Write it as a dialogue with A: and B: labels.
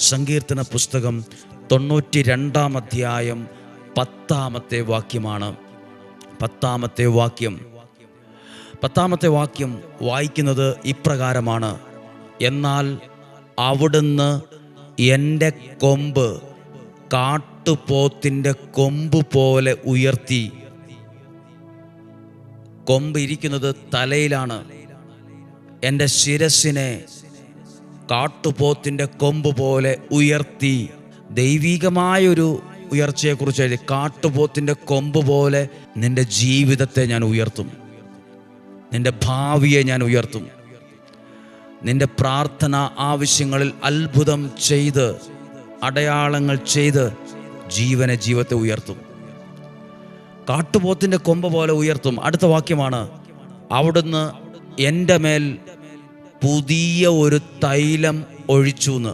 A: സങ്കീർത്തന പുസ്തകം 92 അധ്യായം 10 വാക്യമാണ്. 10 വാക്യം വായിക്കുന്നത് ഇപ്രകാരമാണ്: എന്നാൽ അവിടുന്ന് എൻ്റെ കൊമ്പ് കാട്ടുപോത്തിൻ്റെ കൊമ്പ് പോലെ ഉയർത്തി. കൊമ്പ് ഇരിക്കുന്നത് തലയിലാണ്. എൻ്റെ ശിരസിനെ കാട്ടുപോത്തിൻ്റെ കൊമ്പ് പോലെ ഉയർത്തി. ദൈവികമായൊരു ഉയർച്ചയെക്കുറിച്ച് കാട്ടുപോത്തിൻ്റെ കൊമ്പ് പോലെ നിൻ്റെ ജീവിതത്തെ ഞാൻ ഉയർത്തും, നിൻ്റെ ഭാവിയെ ഞാൻ ഉയർത്തും. നിൻ്റെ പ്രാർത്ഥന ആവശ്യങ്ങളിൽ അത്ഭുതം ചെയ്ത്, അടയാളങ്ങൾ ചെയ്ത് ജീവിതത്തെ ഉയർത്തും. കാട്ടുപോത്തിൻ്റെ കൊമ്പ് പോലെ ഉയർത്തും. അടുത്ത വാക്യമാണ്: അവിടുന്ന് എൻ്റെ മേൽ പുതിയ ഒരു തൈലം ഒഴിച്ചു എന്ന്.